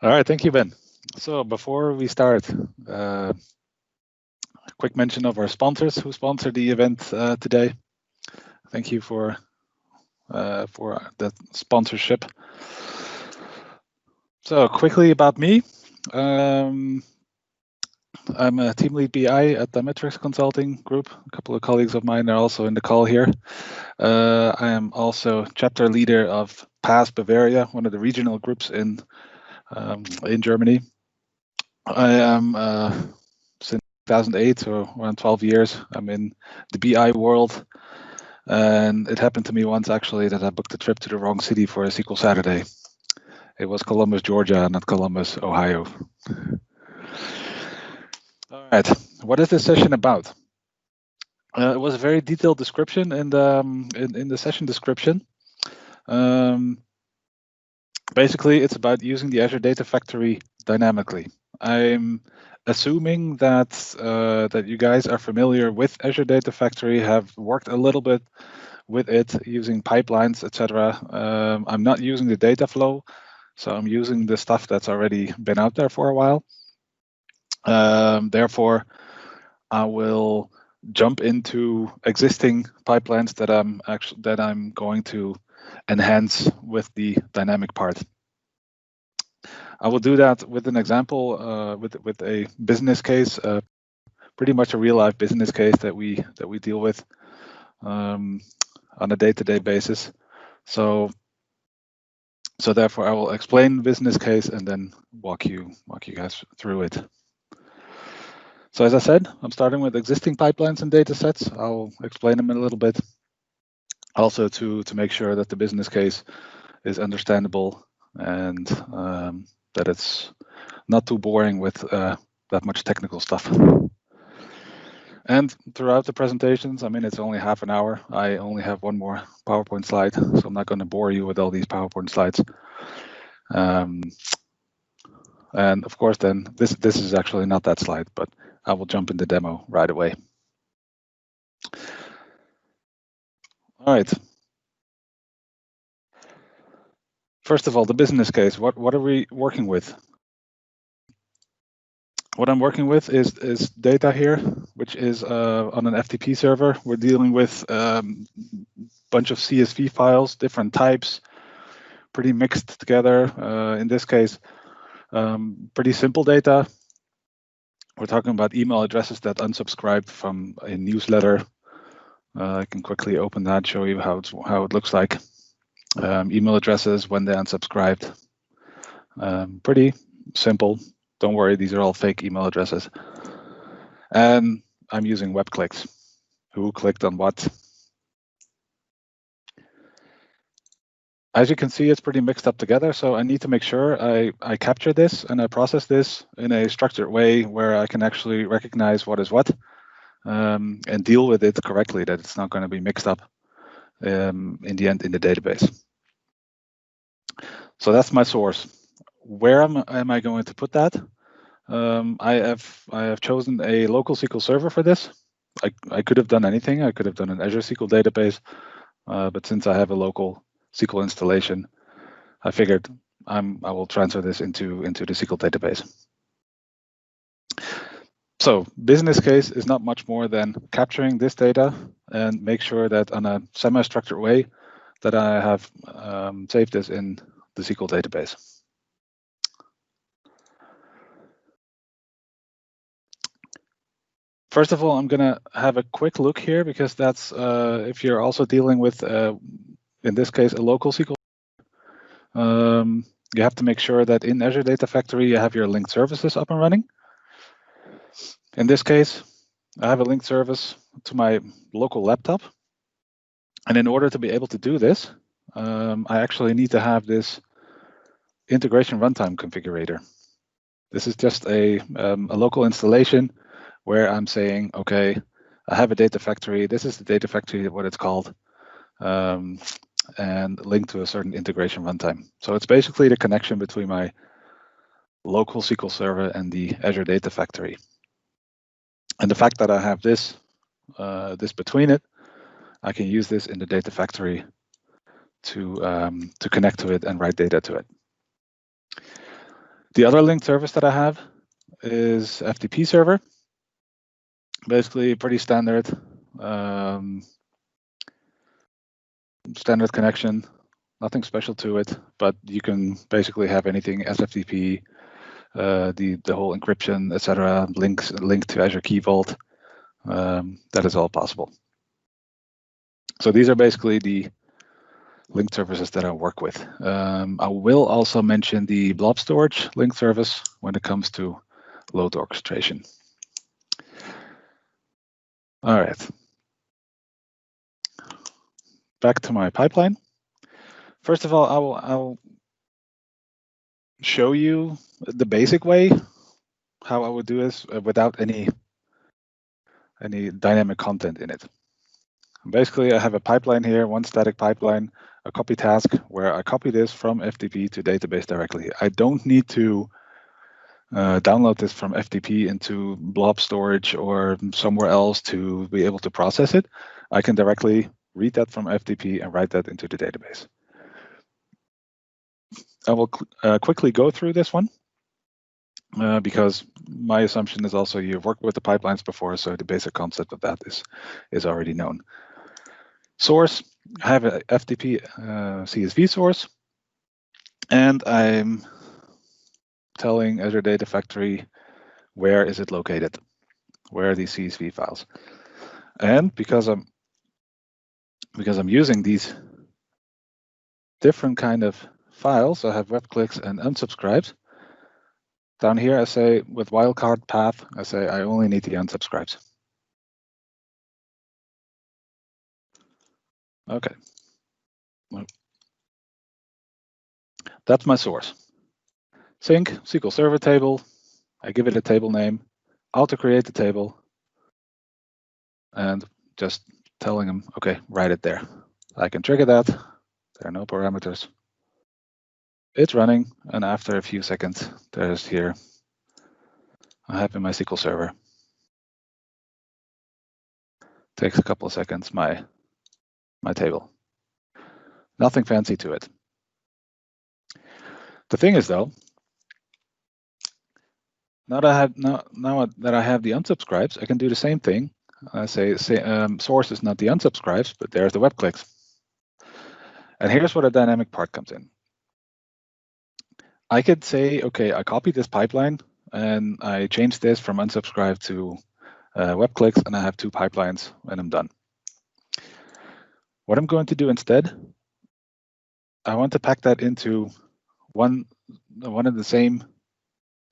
All right, thank you, Ben. So before we start, a quick mention of our sponsors who sponsored the event today. Thank you for that sponsorship. So quickly about me. I'm a team lead BI at the Metrics Consulting Group. A couple of colleagues of mine are also in the call here. I am also chapter leader of PAS Bavaria, one of the regional groups in Germany. I am since 2008, so around 12 years. I'm in the BI world, and it happened to me once actually that I booked a trip to the wrong city for a SQL Saturday. It was Columbus, Georgia, not Columbus, Ohio. All right, what is this session about? It was a very detailed description in the session description. Basically, it's about using the Azure Data Factory dynamically. I'm assuming that that you guys are familiar with Azure Data Factory, have worked a little bit with it using pipelines, etc. I'm not using the data flow, so I'm using the stuff that's already been out there for a while. Therefore, I will jump into existing pipelines that I'm going to enhance with the dynamic part. I will do that with an example, with a business case, pretty much a real life business case that we deal with on a day-to-day basis. So therefore, I will explain the business case and then walk you guys through it. So as I said, I'm starting with existing pipelines and data sets. I'll explain them in a little bit. Also to make sure that the business case is understandable and that it's not too boring with that much technical stuff. And throughout the presentations, I mean, it's only half an hour. I only have one more PowerPoint slide, so I'm not going to bore you with all these PowerPoint slides. And of course, then this is actually not that slide, but I will jump in the demo right away. All right. First of all, the business case. What are we working with? What I'm working with is data here, which is on an FTP server. We're dealing with a bunch of CSV files, different types, pretty mixed together. In this case, pretty simple data. We're talking about email addresses that unsubscribed from a newsletter. I can quickly open that, show you how it looks like. Email addresses when they unsubscribed. Pretty simple. Don't worry, these are all fake email addresses. And I'm using WebClicks. Who clicked on what? As you can see, it's pretty mixed up together, so I need to make sure I capture this and I process this in a structured way where I can actually recognize what is what and deal with it correctly, that it's not going to be mixed up in the end in the database. So that's my source. Where am I going to put that? I have chosen a local SQL Server for this. I could have done anything. I could have done an Azure SQL database, but since I have a local SQL installation, I figured I will transfer this into the SQL database. So business case is not much more than capturing this data and make sure that on a semi-structured way that I have saved this in the SQL database. First of all, I'm going to have a quick look here because that's if you're also dealing with, in this case, a local SQL. You have to make sure that in Azure Data Factory, you have your linked services up and running. In this case, I have a linked service to my local laptop. And in order to be able to do this, I actually need to have this integration runtime configurator. This is just a local installation where I'm saying, okay, I have a data factory. This is the data factory, what it's called, and linked to a certain integration runtime. So it's basically the connection between my local SQL Server and the Azure Data Factory. And the fact that I have this between it, I can use this in the data factory to connect to it and write data to it. The other linked service that I have is FTP Server. Basically, pretty standard, standard connection. Nothing special to it, but you can basically have anything SFTP, the whole encryption, etc. Linked to Azure Key Vault. That is all possible. So these are basically the linked services that I work with. I will also mention the blob storage linked service when it comes to load orchestration. All right. Back to my pipeline. First of all, I'll show you the basic way how I would do this without any dynamic content in it. Basically, I have a pipeline here, one static pipeline, a copy task where I copy this from FTP to database directly. I don't need to download this from FTP into blob storage or somewhere else to be able to process it. I can directly read that from FTP and write that into the database. I will quickly go through this one because my assumption is also you've worked with the pipelines before, so the basic concept of that is already known. Source, I have a FTP CSV source, and I'm telling Azure Data Factory where is it located, where are these CSV files. And because I'm using these different kind of files, I have WebClicks and unsubscribes. Down here, I say with wildcard path, I say I only need the unsubscribes. Okay. That's my source. Sync, SQL Server table. I give it a table name, Autocreate the table, and just telling them, okay, write it there. I can trigger that. There are no parameters. It's running, and after a few seconds, there's here, I have in my SQL Server. Takes a couple of seconds, my table. Nothing fancy to it. The thing is, though, now that I have the unsubscribes, I can do the same thing. I say source is not the unsubscribes, but there's the WebClicks. And here's where the dynamic part comes in. I could say, okay, I copied this pipeline and I changed this from unsubscribe to WebClicks, and I have 2 pipelines and I'm done. What I'm going to do instead, I want to pack that into one of the same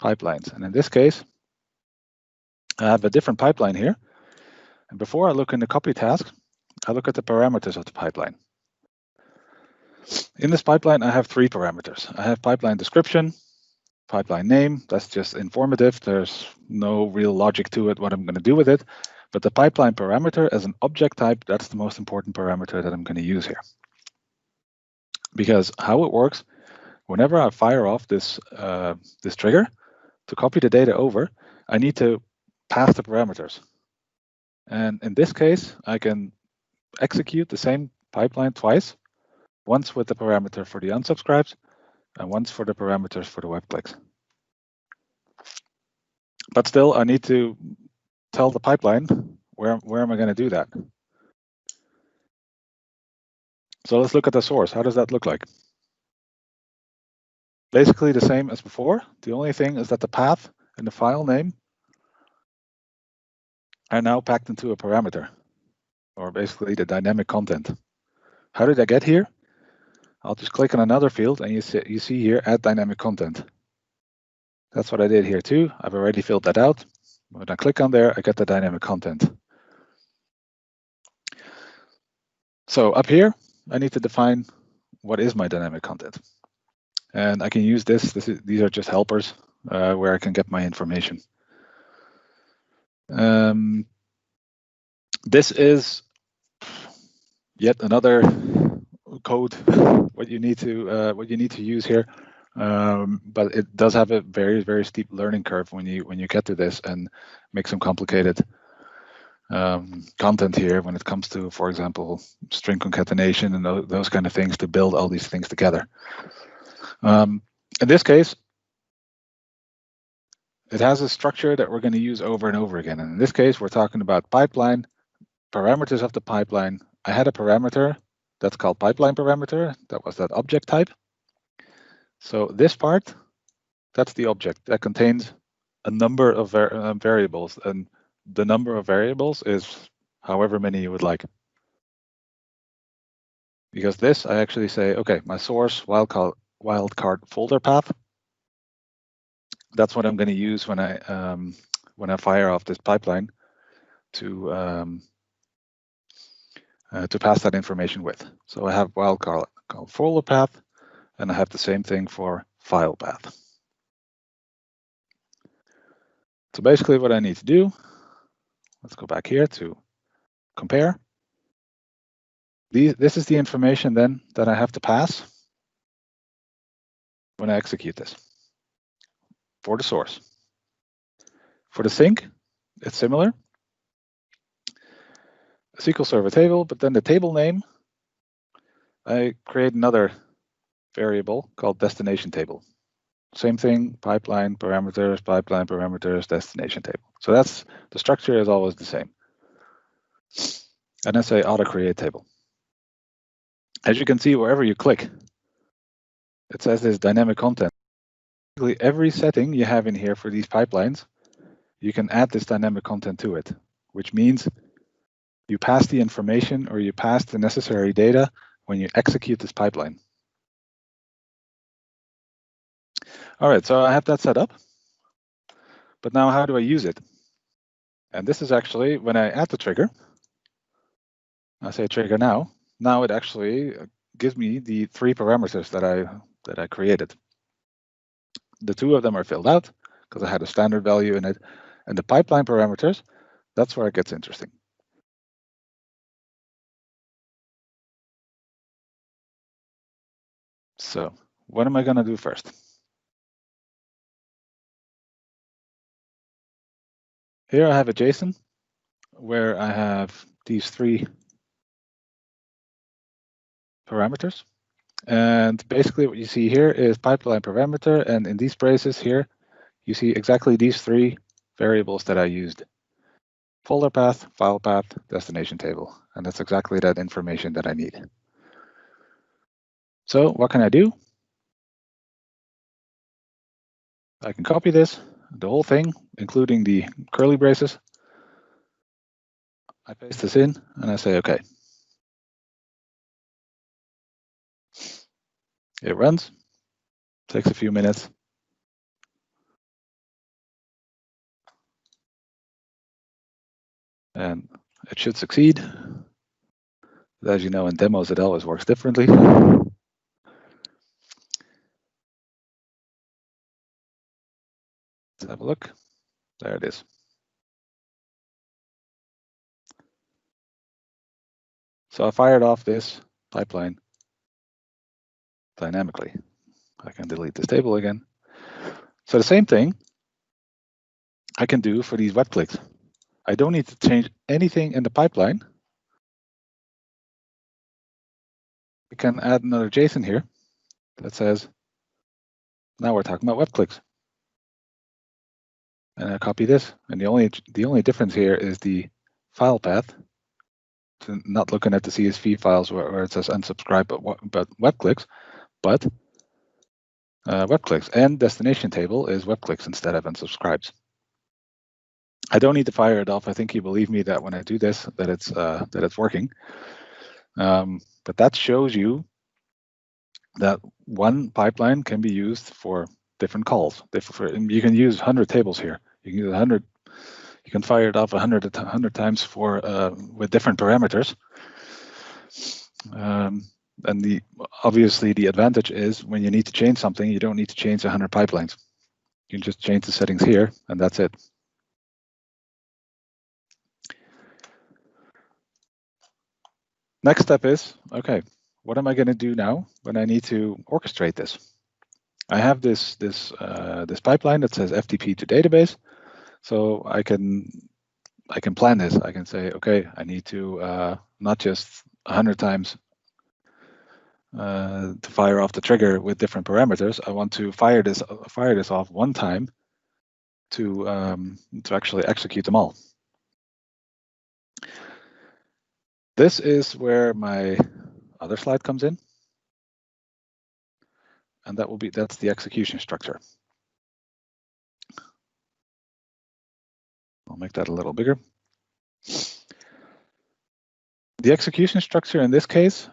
pipelines. And in this case, I have a different pipeline here. And before I look in the copy task, I look at the parameters of the pipeline. In this pipeline, I have 3 parameters. I have pipeline description, pipeline name, that's just informative. There's no real logic to it, what I'm going to do with it. But the pipeline parameter as an object type, that's the most important parameter that I'm going to use here. Because how it works, whenever I fire off this trigger to copy the data over, I need to pass the parameters. And in this case, I can execute the same pipeline twice, once with the parameter for the unsubscribes and once for the parameters for the WebClicks. But still, I need to tell the pipeline where am I going to do that. So let's look at the source. How does that look like? Basically the same as before. The only thing is that the path and the file name are now packed into a parameter, or basically the dynamic content. How did I get here? I'll just click on another field and you see here, add dynamic content. That's what I did here too. I've already filled that out. When I click on there, I get the dynamic content. So up here, I need to define what is my dynamic content. And I can use this. These are just helpers where I can get my information. This is yet another code what you need to use here, but it does have a very, very steep learning curve when you get to this and make some complicated content here when it comes to, for example, string concatenation and those kind of things to build all these things together. In this case, it has a structure that we're going to use over and over again. And in this case, we're talking about pipeline, parameters of the pipeline. I had a parameter that's called pipeline parameter. That was that object type. So this part, that's the object that contains a number of variables, and the number of variables is however many you would like. Because this, I actually say, okay, my source wildcard folder path. That's what I'm going to use when I fire off this pipeline to pass that information with. So I have wildcard folder path, and I have the same thing for file path. So basically, what I need to do, let's go back here to compare. This is the information then that I have to pass when I execute this for the source. For the sink, it's similar. A SQL Server table, but then the table name, I create another variable called destination table. Same thing, pipeline parameters, destination table. So that's the structure is always the same. And I say Autocreate Table. As you can see, wherever you click, it says this dynamic content. Every setting you have in here for these pipelines, you can add this dynamic content to it, which means you pass the information or you pass the necessary data when you execute this pipeline. All right, so I have that set up. But now how do I use it? And this is actually when I add the trigger, I say trigger now. Now it actually gives me the 3 parameters that I created. The 2 of them are filled out because I had a standard value in it. And the pipeline parameters, that's where it gets interesting. So what am I going to do first? Here I have a JSON where I have these 3 parameters. And basically what you see here is pipeline parameter. And in these braces here, you see exactly these 3 variables that I used. Folder path, file path, destination table. And that's exactly that information that I need. So what can I do? I can copy this, the whole thing, including the curly braces. I paste this in and I say, okay. It runs, takes a few minutes. And it should succeed. But as you know, in demos, it always works differently. Let's have a look. There it is. So I fired off this pipeline dynamically. I can delete this table again. So the same thing I can do for these WebClicks. I don't need to change anything in the pipeline. We can add another JSON here that says, now we're talking about WebClicks. And I copy this. And the only difference here is the file path. So not looking at the CSV files where it says unsubscribe, but WebClicks, but WebClicks and destination table is WebClicks instead of unsubscribes. I don't need to fire it off. I think you believe me that when I do this, that it's working. But that shows you that one pipeline can be used for different calls. You can use 100 tables here. You can use 100. You can fire it off 100 times for with different parameters. And obviously the advantage is when you need to change something, you don't need to change 100 pipelines. You can just change the settings here, and that's it. Next step is, okay, what am I going to do now when I need to orchestrate this? I have this pipeline that says FTP to database, so I can plan this. I can say, okay, I need to not just 100 times to fire off the trigger with different parameters. I want to fire this off one time to actually execute them all. This is where my other slide comes in, and that's the execution structure. I'll make that a little bigger. The execution structure in this case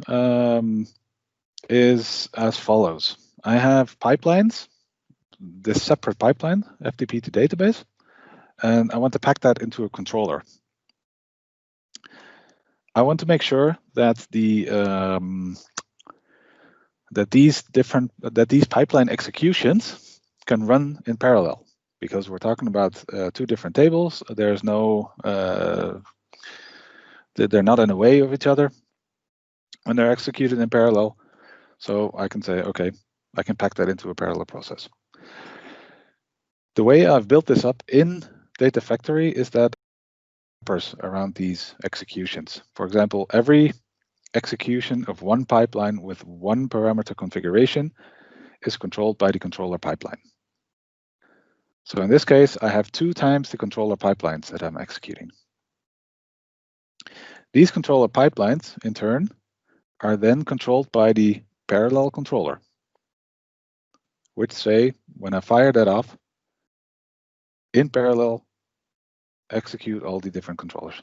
is as follows. I have pipelines, this separate pipeline, FTP to database, and I want to pack that into a controller. I want to make sure that these pipeline executions can run in parallel, because we're talking about two different tables. There's no they're not in the way of each other when they're executed in parallel. So I can say, okay, I can pack that into a parallel process. The way I've built this up in Data Factory is that around these executions. For example, every execution of one pipeline with one parameter configuration is controlled by the controller pipeline. So in this case, I have 2 times the controller pipelines that I'm executing. These controller pipelines, in turn, are then controlled by the parallel controller, which say, when I fire that off, in parallel, execute all the different controllers.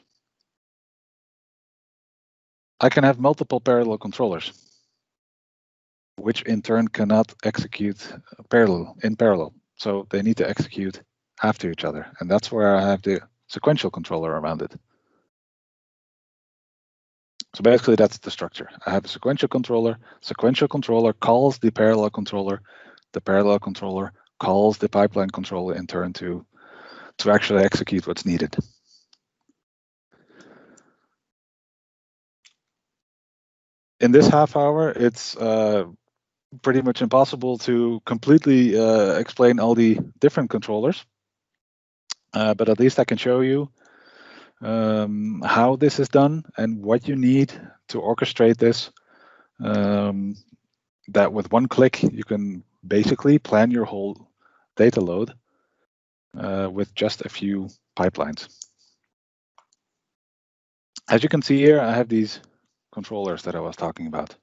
I can have multiple parallel controllers, which in turn cannot execute in parallel. So they need to execute after each other. And that's where I have the sequential controller around it. So basically, that's the structure. I have a sequential controller. Sequential controller calls the parallel controller. The parallel controller calls the pipeline controller in turn to actually execute what's needed. In this half hour, it's pretty much impossible to completely explain all the different controllers, but at least I can show you how this is done and what you need to orchestrate this. That with one click, you can basically plan your whole data load with just a few pipelines. As you can see here, I have these controllers that I was talking about.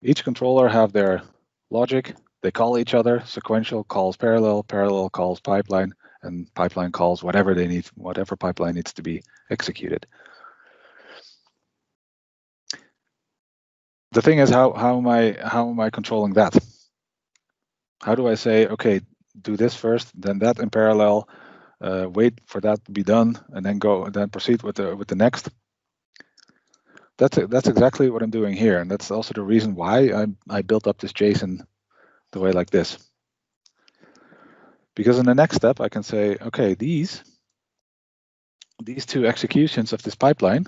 Each controller have their logic. They call each other. Sequential calls parallel, parallel calls pipeline, and pipeline calls whatever they need, whatever pipeline needs to be executed. The thing is, how am I controlling that? How do I say, okay, do this first, then that in parallel, wait for that to be done, and then proceed with the next? That's exactly what I'm doing here, and that's also the reason why I built up this JSON the way like this. Because in the next step, I can say, okay, these 2 executions of this pipeline,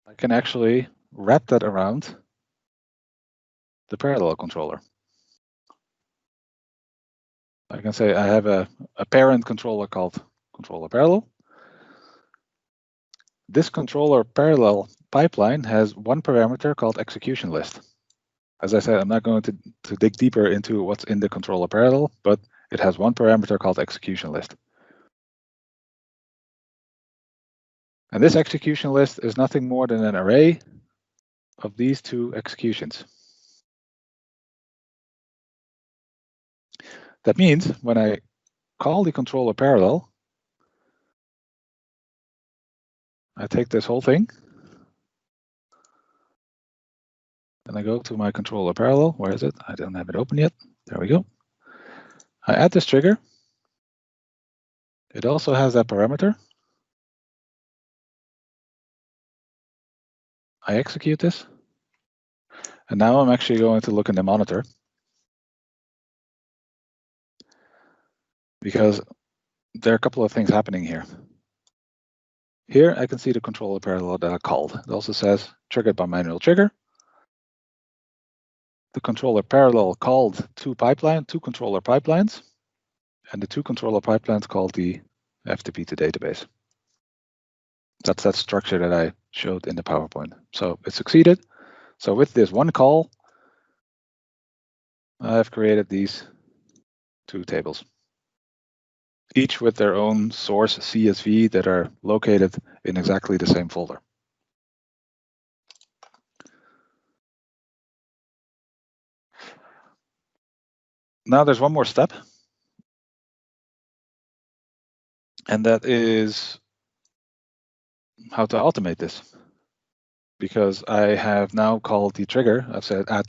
I can actually wrap that around the parallel controller. I can say I have a parent controller called controller parallel. This controller parallel pipeline has one parameter called execution list. As I said, I'm not going to dig deeper into what's in the controller parallel, but it has one parameter called execution list. And this execution list is nothing more than an array of these 2 executions. That means when I call the controller parallel, I take this whole thing and I go to my controller parallel. Where is it? I don't have it open yet. There we go. I add this trigger. It also has that parameter. I execute this. And now I'm actually going to look in the monitor, because there are a couple of things happening here. Here I can see the controller parallel that I called. It also says triggered by manual trigger. The controller parallel called 2 controller pipelines, and the 2 controller pipelines called the FTP to database. That's that structure that I showed in the PowerPoint. So it succeeded. So with this one call, I've created these 2 tables. each with their own source CSV that are located in exactly the same folder. Now there's one more step, and that is how to automate this. Because I have now called the trigger. I've said add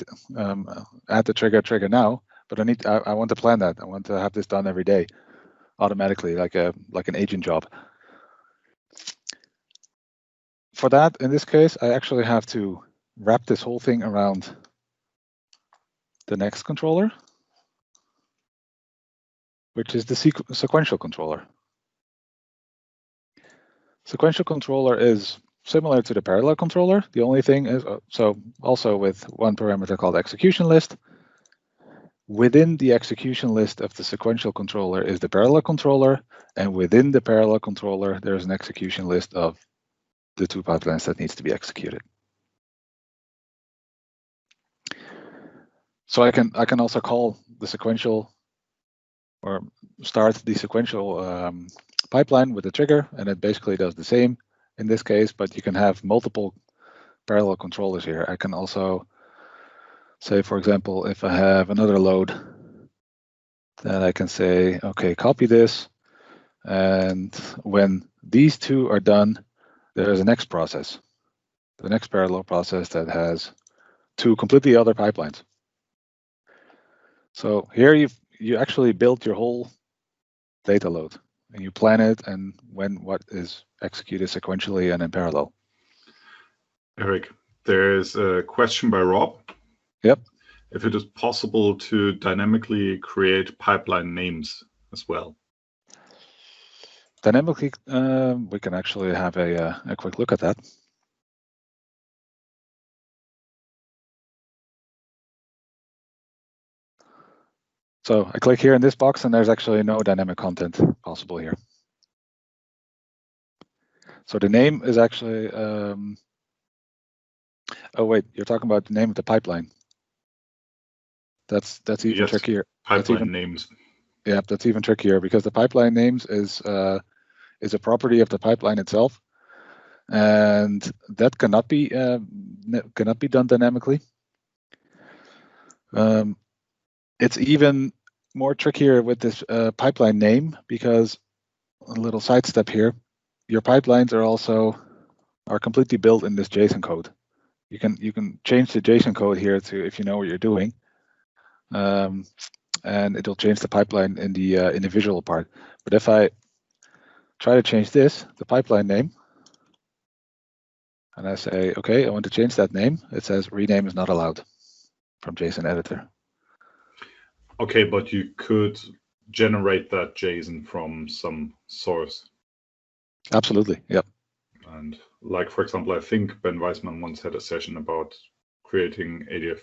the trigger now, but I want to plan that. I want to have this done every day, automatically, like an agent job. For that, in this case, I actually have to wrap this whole thing around the next controller, which is the sequential controller. Sequential controller is similar to the parallel controller. The only thing is, so also with one parameter called execution list. Within the execution list of the sequential controller is the parallel controller, and within the parallel controller, there's an execution list of the two pipelines that needs to be executed. So I can also call the sequential, or start the sequential pipeline with a trigger, and it basically does the same in this case, but you can have multiple parallel controllers here. I can also say, for example, if I have another load, then I can say, okay, copy this, and when these two are done, there's a next process, the next parallel process that has two completely other pipelines. So here you actually built your whole data load, and you plan it and when what is executed sequentially and in parallel. Erik, there's a question by Rob. Yep. If it is possible to dynamically create pipeline names as well. Dynamically, we can actually have a quick look at that. So I click here in this box, and there's actually no dynamic content possible here. So the name is actually, oh wait, you're talking about the name of the pipeline. That's even trickier. Pipeline names. Yeah, that's even trickier because the pipeline names is a property of the pipeline itself, and that cannot be done dynamically. It's even more trickier with this pipeline name, because a little sidestep here, your pipelines are completely built in this JSON code. You can change the JSON code here to, if you know what you're doing, and it'll change the pipeline in the visual part. But if I try to change this, the pipeline name, and I say, okay, I want to change that name, it says rename is not allowed from JSON editor. Okay, but you could generate that JSON from some source. Absolutely, yep. And like, for example, I think Ben Weisman once had a session about creating ADF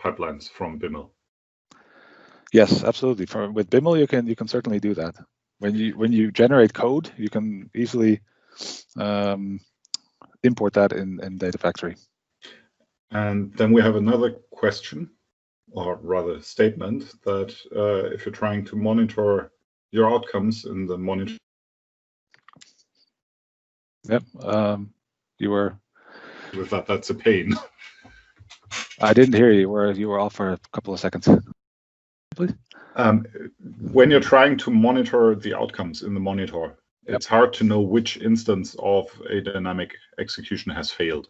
pipelines from BIML. Yes, absolutely. With BIML, you can certainly do that. When you generate code, you can easily import that in Data Factory. And then we have another question, or rather statement, that if you're trying to monitor your outcomes in the monitor. Yep, you were. With that, that's a pain. I didn't hear you. You were off for a couple of seconds. Please. When you're trying to monitor the outcomes in the monitor, yep, it's hard to know which instance of a dynamic execution has failed.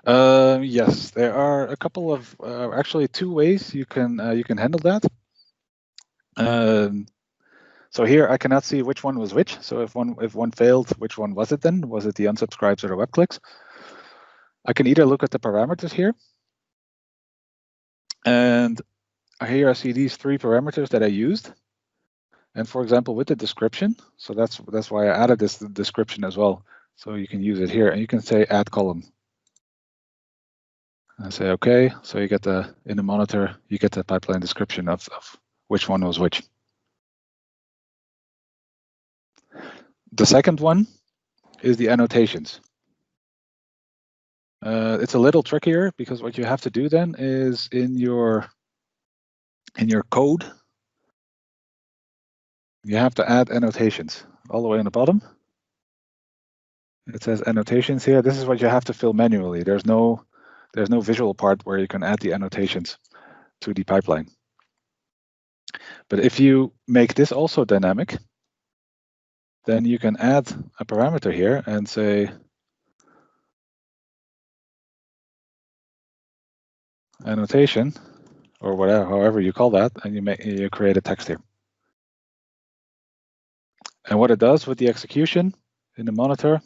Yes, there are a couple of actually two ways you can handle that. So here I cannot see which one was which. So if one failed, which one was it then? Was it the unsubscribes or the WebClicks? I can either look at the parameters here, and here I see these three parameters that I used. And for example, with the description, so that's why I added this description as well. So you can use it here, and you can say add column. I say okay, so you get in the monitor, you get the pipeline description of which one was which. The second one is the annotations. It's a little trickier because what you have to do then is in your code, you have to add annotations all the way on the bottom. It says annotations here. This is what you have to fill manually. There's no visual part where you can add the annotations to the pipeline. But if you make this also dynamic, then you can add a parameter here and say annotation, or whatever, however you call that, and you create a text here. And what it does with the execution in the monitor,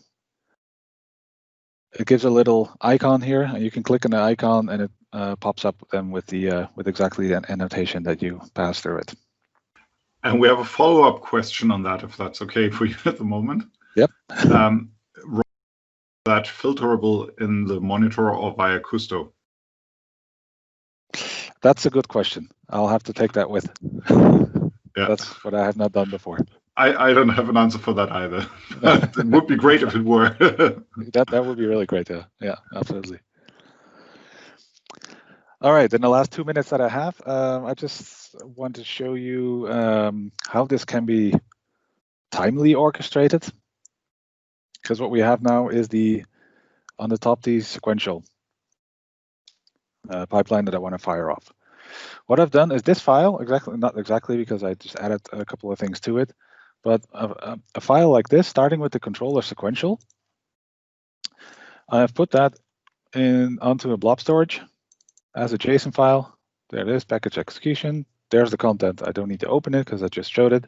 it gives a little icon here, and you can click on the icon, and it pops up then with exactly the annotation that you pass through it. And we have a follow-up question on that, if that's okay for you at the moment. Yep. That filterable in the monitor or via Custo? That's a good question. I'll have to take that with. Yeah. That's what I have not done before. I don't have an answer for that either. It would be great if it were. That would be really great. Yeah, absolutely. All right, in the last 2 minutes that I have, I just want to show you how this can be timely orchestrated. Because what we have now is on the top, the sequential pipeline that I want to fire off. What I've done is this file, not exactly because I just added a couple of things to it, but a file like this, starting with the controller sequential, I've put that onto a blob storage as a JSON file. There it is, package execution. There's the content. I don't need to open it because I just showed it.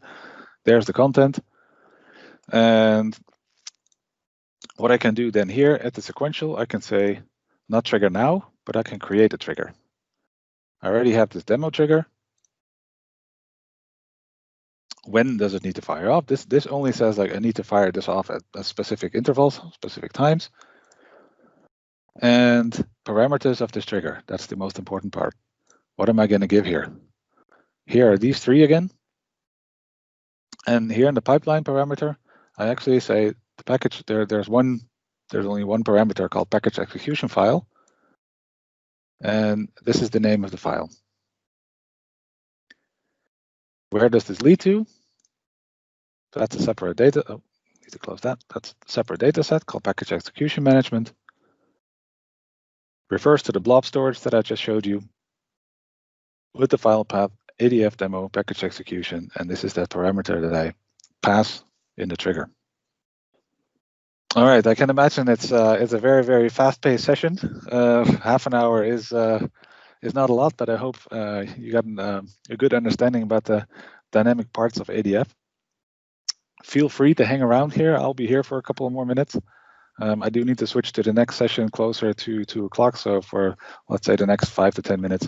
There's the content. And what I can do then here at the sequential, I can say not trigger now, but I can create a trigger. I already have this demo trigger. When does it need to fire off? This only says like I need to fire this off at specific intervals, specific times. And parameters of this trigger. That's the most important part. What am I going to give here? Here are these three again. And here in the pipeline parameter, I actually say the package, there's only one parameter called package execution file. And this is the name of the file. Where does this lead to? So that's a separate data. Oh, need to close that. That's a separate data set called package execution management. Refers to the blob storage that I just showed you with the file path ADF demo package execution, and this is that parameter that I pass in the trigger. All right, I can imagine it's a very, very fast-paced session. Half an hour is not a lot, but I hope you got a good understanding about the dynamic parts of ADF. Feel free to hang around here. I'll be here for a couple of more minutes. I do need to switch to the next session closer to 2 o'clock. So for, let's say, the next 5 to 10 minutes,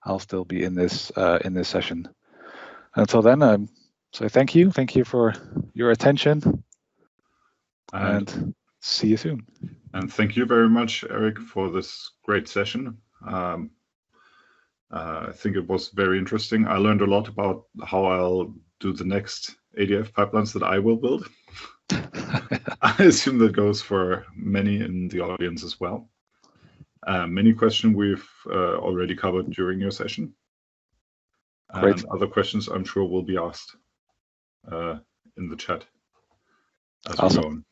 I'll still be in this session. Until then, so thank you for your attention, and see you soon. And thank you very much, Erik, for this great session. I think it was very interesting. I learned a lot about how I'll do the next ADF pipelines that I will build. I assume that goes for many in the audience as well. Many questions we've already covered during your session. Great. And other questions I'm sure will be asked in the chat as we go on.